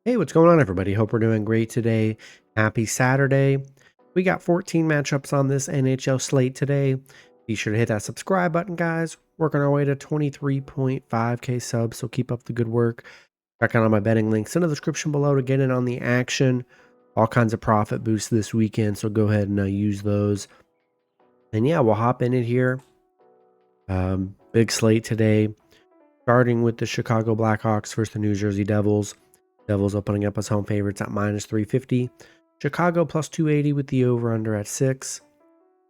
Hey, what's going on, everybody? Hope we're doing great today. Happy Saturday. We got 14 matchups on this NHL slate today. Be sure to hit that subscribe button, guys. Working our way to 23.5K subs, so keep up the good work. Check out all my betting links in the description below to get in on the action. All kinds of profit boosts this weekend, so go ahead and use those. And yeah, we'll hop in it here. Big slate today, starting with the Chicago Blackhawks versus the New Jersey Devils. Devils opening up as home favorites at -350. Chicago plus 280 with the over-under at 6.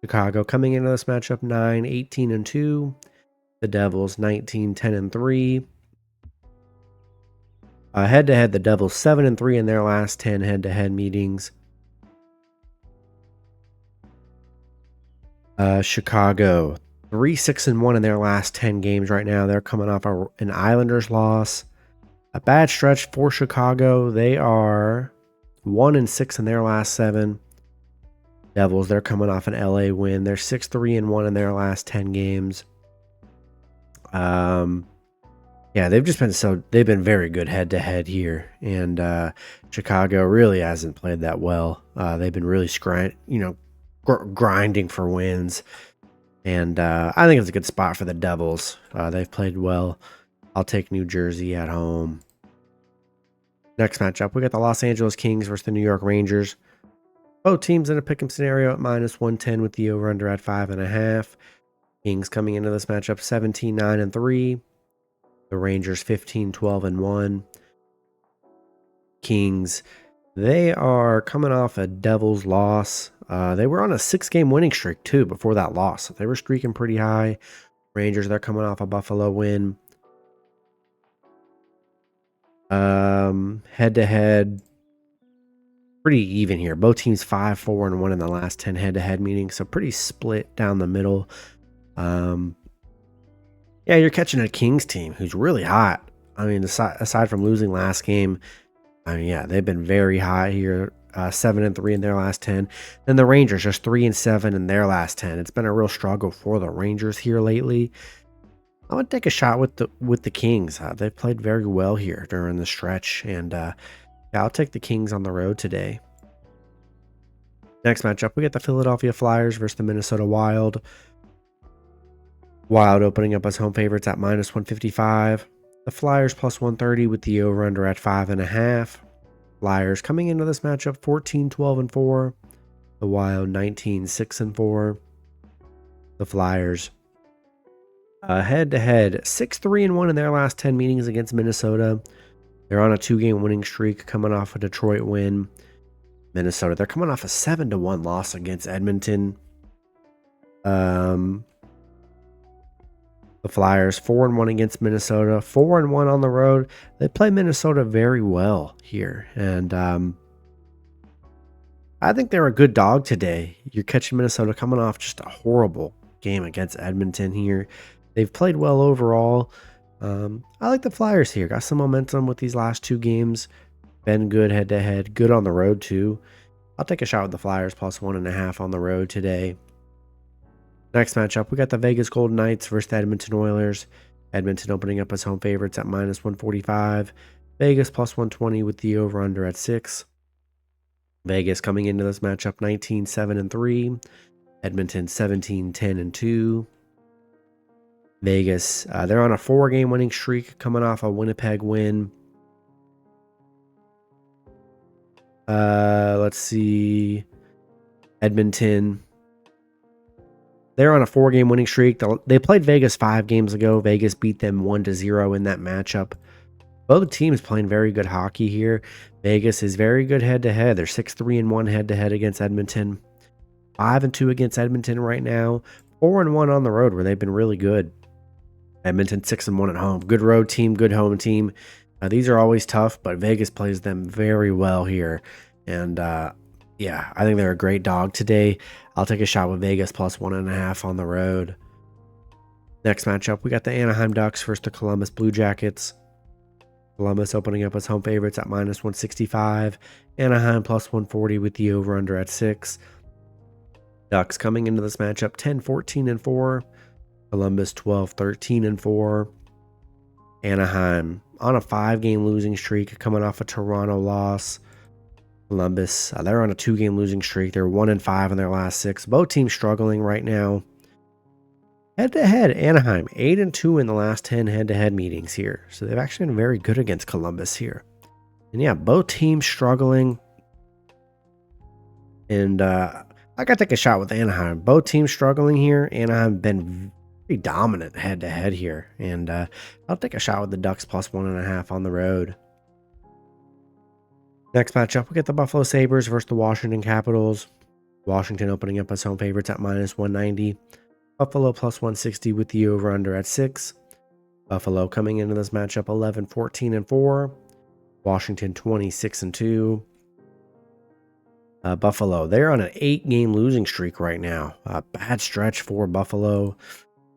Chicago coming into this matchup 9-18-2. The Devils 19-10-3. Head-to-head, the Devils 7-3 in their last 10 head-to-head meetings. Chicago 3-6-1 in their last 10 games right now. They're coming off an Islanders loss. A bad stretch for Chicago. They are 1-6 in their last 7. Devils, they're coming off an LA win. They're 6-3-1 in their last 10 games. Yeah, they've been very good head to head here, and Chicago really hasn't played that well. They've been really grinding for wins, and I think it's a good spot for the Devils. They've played well. I'll take New Jersey at home. Next matchup, we got the Los Angeles Kings versus the New York Rangers. Both teams in a pick'em scenario at -110 with the over-under at 5.5. Kings coming into this matchup 17-9-3. The Rangers 15-12-1. Kings, they are coming off a Devils loss. They were on a 6-game winning streak too before that loss. They were streaking pretty high. Rangers, they're coming off a Buffalo win. Head-to-head, pretty even here. Both teams 5-4-1 in the last 10 head-to-head meetings, so pretty split down the middle. Yeah, you're catching a Kings team who's really hot. I mean, aside from losing last game, I mean, yeah, they've been very hot here. 7-3 in their last 10. Then the Rangers just 3-7 in their last 10. It's been a real struggle for the Rangers here lately. I would take a shot with the Kings. They've played very well here during the stretch, and yeah, I'll take the Kings on the road today. Next matchup, we got the Philadelphia Flyers versus the Minnesota Wild. Wild opening up as home favorites at -155. The Flyers +130 with the over-under at 5.5. Flyers coming into this matchup 14-12-4. The Wild 19-6-4. The Flyers head-to-head 6-3-1 in their last 10 meetings against Minnesota. They're on a 2-game winning streak coming off a Detroit win. Minnesota, they're coming off a 7-1 loss against Edmonton. The Flyers 4-1 against Minnesota, 4-1 on the road. They play Minnesota very well here, and I think they're a good dog today. You're catching Minnesota coming off just a horrible game against Edmonton here. They've played well overall. I like the Flyers here. Got some momentum with these last 2 games. Been good head-to-head. Good on the road, too. I'll take a shot with the Flyers +1.5 on the road today. Next matchup, we got the Vegas Golden Knights versus the Edmonton Oilers. Edmonton opening up as home favorites at -145. Vegas +120 with the over-under at 6. Vegas coming into this matchup 19-7-3. Edmonton 17-10-2. Vegas, they're on a 4-game winning streak coming off a Winnipeg win. Let's see. Edmonton, they're on a 4-game winning streak. They played Vegas 5 games ago. Vegas beat them 1-0 in that matchup. Both teams playing very good hockey here. Vegas is very good head-to-head. They're 6-3-1 head-to-head against Edmonton. 5-2 against Edmonton right now. 4-1 on the road where they've been really good. Edmonton 6-1 at home. Good road team, good home team. These are always tough, but Vegas plays them very well here. And yeah, I think they're a great dog today. I'll take a shot with Vegas +1.5 on the road. Next matchup, we got the Anaheim Ducks versus the Columbus Blue Jackets. Columbus opening up as home favorites at -165. Anaheim +140 with the over-under at 6. Ducks coming into this matchup 10-14-4. Columbus 12-13-4. Anaheim on a 5-game losing streak, coming off a Toronto loss. Columbus, they're on a 2-game losing streak. They're 1-5 in their last 6. Both teams struggling right now. Head-to-head, Anaheim 8-2 in the last 10 head-to-head meetings here. So they've actually been very good against Columbus here. And yeah, both teams struggling. And I got to take a shot with Anaheim. Both teams struggling here. Anaheim been pretty dominant head-to-head here. And I'll take a shot with the Ducks plus 1.5 on the road. Next matchup, we get the Buffalo Sabres versus the Washington Capitals. Washington opening up as home favorites at minus 190. Buffalo plus 160 with the over-under at 6. Buffalo coming into this matchup 11-14-4. Washington 26-2. Buffalo, they're on an 8-game losing streak right now. Bad stretch for Buffalo.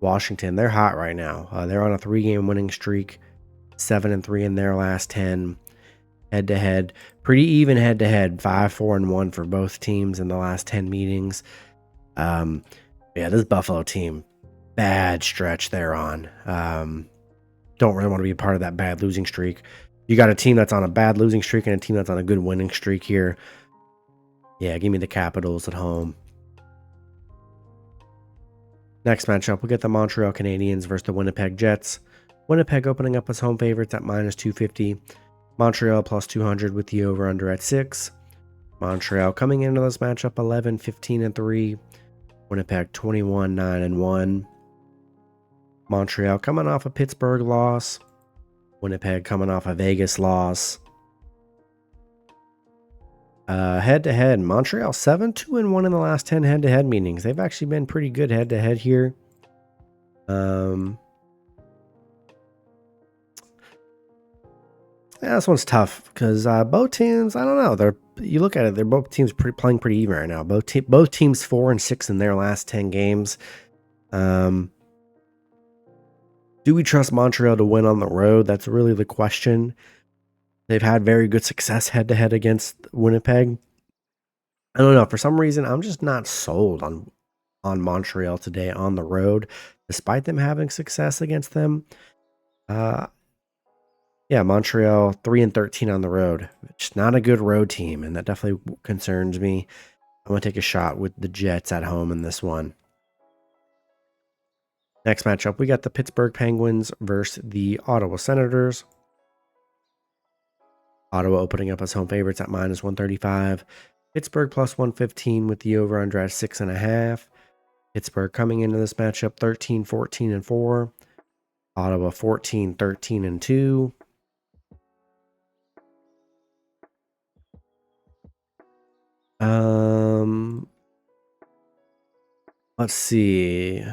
Washington, they're hot right now. They're on a 3-game winning streak. 7-3 in their last 10. Head-to-head, pretty even head-to-head. 5-4-1 for both teams in the last 10 meetings. Yeah, this Buffalo team, bad stretch they're on. Don't really want to be a part of that bad losing streak. You got a team that's on a bad losing streak and a team that's on a good winning streak here. Yeah, give me the Capitals at home. Next matchup, we'll get the Montreal Canadiens versus the Winnipeg Jets. Winnipeg opening up as home favorites at minus 250. Montreal plus 200 with the over-under at 6. Montreal coming into this matchup 11-15-3. Winnipeg 21-9-1. Montreal coming off a Pittsburgh loss. Winnipeg coming off a Vegas loss. Head-to-head, Montreal 7-2-1 in the last 10 head-to-head meetings. They've actually been pretty good head-to-head here. Yeah, this one's tough because both teams, I don't know. You look at it, they're both teams playing pretty even right now. Both teams 4-6 in their last 10 games. Do we trust Montreal to win on the road? That's really the question. They've had very good success head-to-head against Winnipeg. I don't know. For some reason, I'm just not sold on Montreal today on the road, despite them having success against them. Yeah, Montreal 3-13 on the road. It's not a good road team, and that definitely concerns me. I'm going to take a shot with the Jets at home in this one. Next matchup, we got the Pittsburgh Penguins versus the Ottawa Senators. Ottawa opening up as home favorites at minus 135. Pittsburgh plus 115 with the over-under at 6.5. Pittsburgh coming into this matchup 13-14-4. Ottawa 14-13-2. Let's see.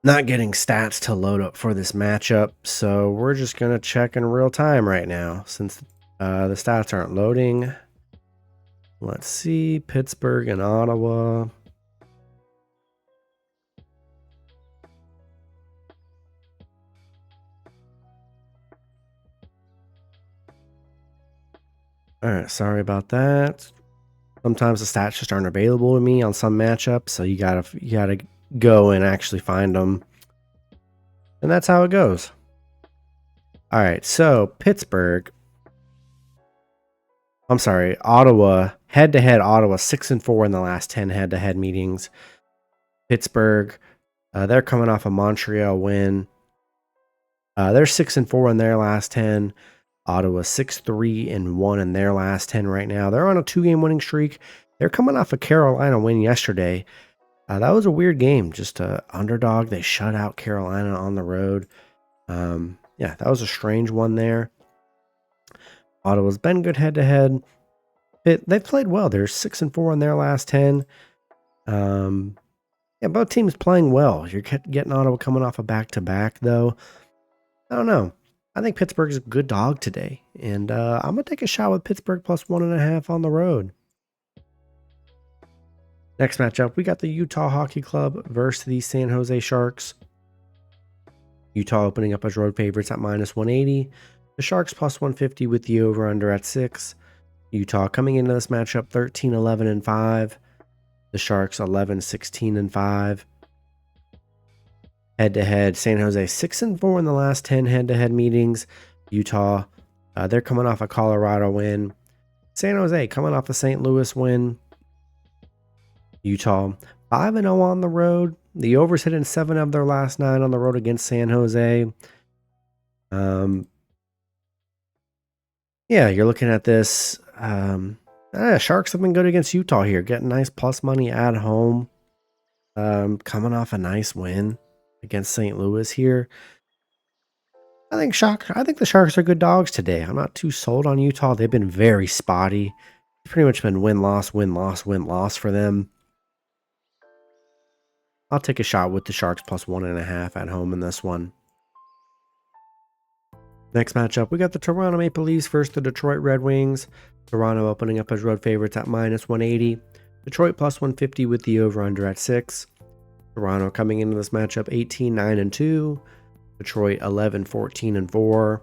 Not getting stats to load up for this matchup, so we're just going to check in real time right now since the stats aren't loading. Let's see, Pittsburgh and Ottawa. All right, sorry about that. Sometimes the stats just aren't available to me on some matchups, so you gotta go and actually find them, and that's how it goes. All right, so Ottawa head-to-head. Ottawa 6-4 in the last 10 head-to-head meetings. Pittsburgh, they're coming off a Montreal win. They're 6-4 in their last 10. Ottawa 6-3-1 in their last 10 right now. They're on a 2-game winning streak. They're coming off a Carolina win yesterday. That was a weird game, just an underdog. They shut out Carolina on the road. Yeah, that was a strange one there. Ottawa's been good head-to-head. They've played well. They're 6-4 in their last 10. Yeah, both teams playing well. You're getting Ottawa coming off a back-to-back, though. I don't know. I think Pittsburgh's a good dog today, and I'm going to take a shot with Pittsburgh plus 1.5 on the road. Next matchup, we got the Utah Hockey Club versus the San Jose Sharks. Utah opening up as road favorites at minus 180. The Sharks plus 150 with the over-under at 6. Utah coming into this matchup 13-11-5. The Sharks 11-16-5. Head-to-head, San Jose 6-4 in the last 10 head-to-head meetings. Utah, they're coming off a Colorado win. San Jose coming off a St. Louis win. Utah 5-0 on the road. The overs hitting 7 of their last 9 on the road against San Jose. Yeah, you're looking at this. Sharks have been good against Utah here, getting nice plus money at home. Coming off a nice win against St. Louis here. I think the Sharks are good dogs today. I'm not too sold on Utah. They've been very spotty. It's pretty much been win-loss, win-loss, win-loss for them. I'll take a shot with the Sharks plus 1.5 at home in this one. Next matchup, we got the Toronto Maple Leafs versus the Detroit Red Wings. Toronto opening up as road favorites at minus 180. Detroit plus 150 with the over-under at 6. Toronto coming into this matchup 18-9-2. Detroit 11-14-4.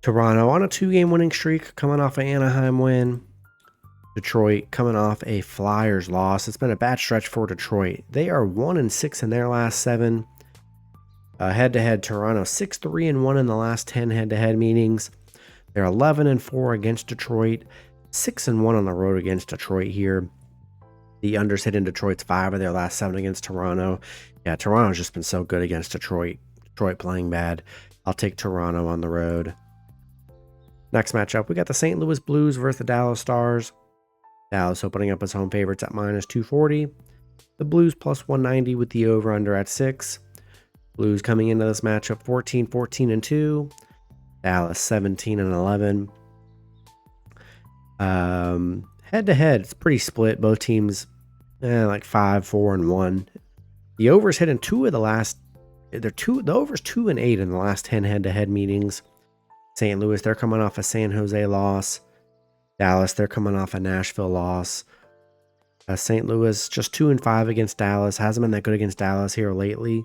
Toronto on a 2-game winning streak, coming off an Anaheim win. Detroit coming off a Flyers loss. It's been a bad stretch for Detroit. They are 1-6 in their last 7. Head-to-head, Toronto 6-3-1 in the last 10 head-to-head meetings. They're 11-4 against Detroit, 6-1 on the road against Detroit here. The unders hit in Detroit's 5 of their last 7 against Toronto. Yeah, Toronto's just been so good against Detroit. Detroit playing bad. I'll take Toronto on the road. Next matchup, we got the St. Louis Blues versus the Dallas Stars. Dallas opening up as home favorites at minus 240. The Blues plus 190 with the over-under at 6. Blues coming into this matchup 14-14-2. Dallas 17-11. Head-to-head, it's pretty split. Both teams like 5-4-1. The overs hitting 2 of the last. The overs 2-8 in the last 10 head-to-head meetings. St. Louis, they're coming off a San Jose loss. Dallas, they're coming off a Nashville loss. St. Louis just 2-5 against Dallas. Hasn't been that good against Dallas here lately.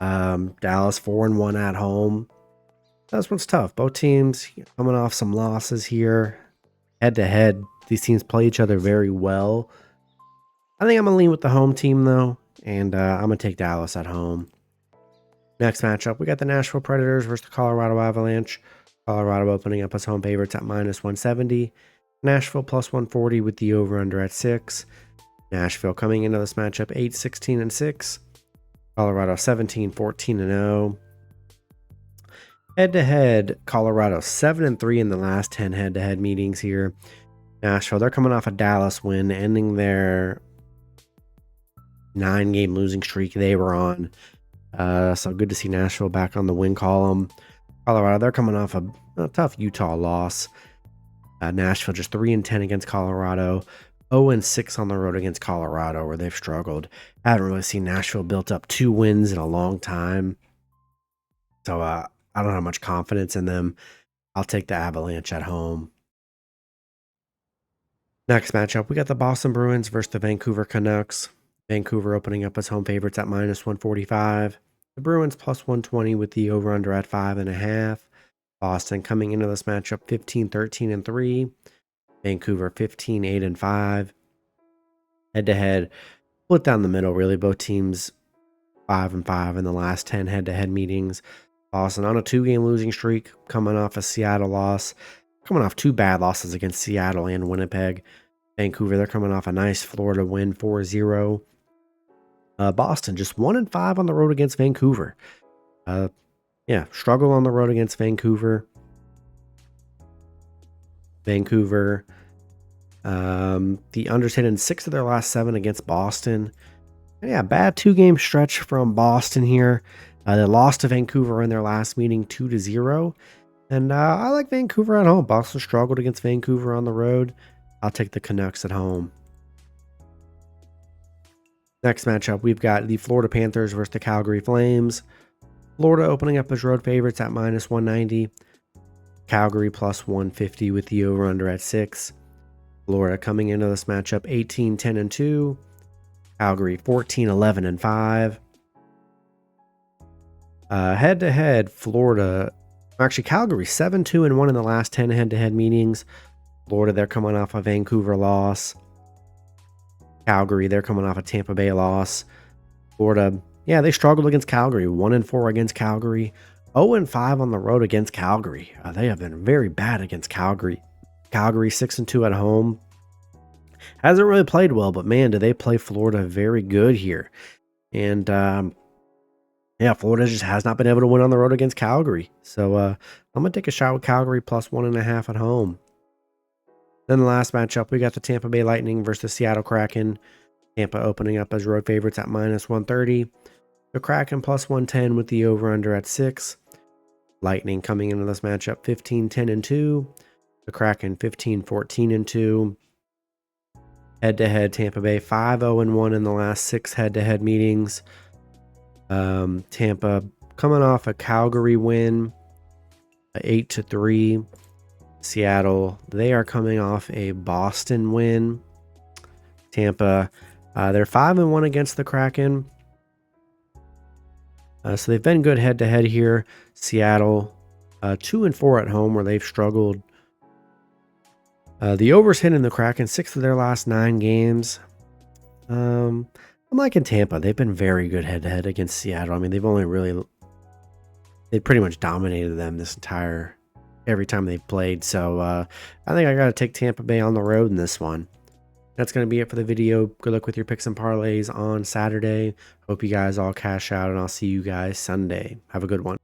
Dallas 4-1 at home. This one's tough. Both teams coming off some losses here. Head to head, these teams play each other very well. I think I'm gonna lean with the home team though, and I'm gonna take Dallas at home. Next matchup, we got the Nashville Predators versus the Colorado Avalanche. Colorado opening up as home favorites at minus 170. Nashville plus 140 with the over-under at 6. Nashville coming into this matchup 8-16-6. Colorado 17-14-0. Head-to-head, Colorado 7-3 in the last 10 head-to-head meetings here. Nashville, they're coming off a Dallas win, ending their 9-game losing streak they were on. So good to see Nashville back on the win column. Colorado, they're coming off a tough Utah loss. Nashville just 3-10 against Colorado. 0-6 on the road against Colorado, where they've struggled. I haven't really seen Nashville built up 2 wins in a long time. So I don't have much confidence in them. I'll take the Avalanche at home. Next matchup, we got the Boston Bruins versus the Vancouver Canucks. Vancouver opening up as home favorites at minus 145. The Bruins plus 120 with the over-under at 5.5. Boston coming into this matchup 15-13-3. Vancouver 15-8-5. Head-to-head, split down the middle really. Both teams 5-5 in the last 10 head-to-head meetings. Boston on a 2-game losing streak, coming off a Seattle loss. Coming off 2 bad losses against Seattle and Winnipeg. Vancouver, they're coming off a nice Florida win 4-0. Boston just 1-5 on the road against Vancouver. Struggle on the road against Vancouver. The unders hit in 6 of their last 7 against Boston. And yeah, bad 2-game stretch from Boston here. They lost to Vancouver in their last meeting 2-0. And I like Vancouver at home. Boston struggled against Vancouver on the road. I'll take the Canucks at home. Next matchup, we've got the Florida Panthers versus the Calgary Flames. Florida opening up as road favorites at minus 190. Calgary plus 150 with the over-under at 6. Florida coming into this matchup 18-10-2. Calgary 14-11-5. Head-to-head, Calgary 7-2-1 in the last 10 head-to-head meetings. Florida, they're coming off a Vancouver loss. Calgary, they're coming off a Tampa Bay loss. Florida, yeah, they struggled against Calgary. 1-4 against Calgary. 0-5 on the road against Calgary. They have been very bad against Calgary. Calgary 6-2 at home. Hasn't really played well, but man, do they play Florida very good here. And yeah, Florida just has not been able to win on the road against Calgary. So I'm going to take a shot with Calgary plus 1.5 at home. Then the last matchup, we got the Tampa Bay Lightning versus Seattle Kraken. Tampa opening up as road favorites at -130. The Kraken plus 110 with the over-under at 6. Lightning coming into this matchup 15-10-2. The Kraken 15-14-2. Head-to-head, Tampa Bay 5-0-1 in the last 6 head-to-head meetings. Tampa coming off a Calgary win, 8-3. Seattle, they are coming off a Boston win. Tampa, they're 5-1 against the Kraken. So they've been good head-to-head here. Seattle, 2-4 at home where they've struggled. The overs hit in the Kraken 6 of their last 9 games. I'm liking Tampa. They've been very good head-to-head against Seattle. I mean, they pretty much dominated them every time they've played. So I think I got to take Tampa Bay on the road in this one. That's going to be it for the video. Good luck with your picks and parlays on Saturday. Hope you guys all cash out, and I'll see you guys Sunday. Have a good one.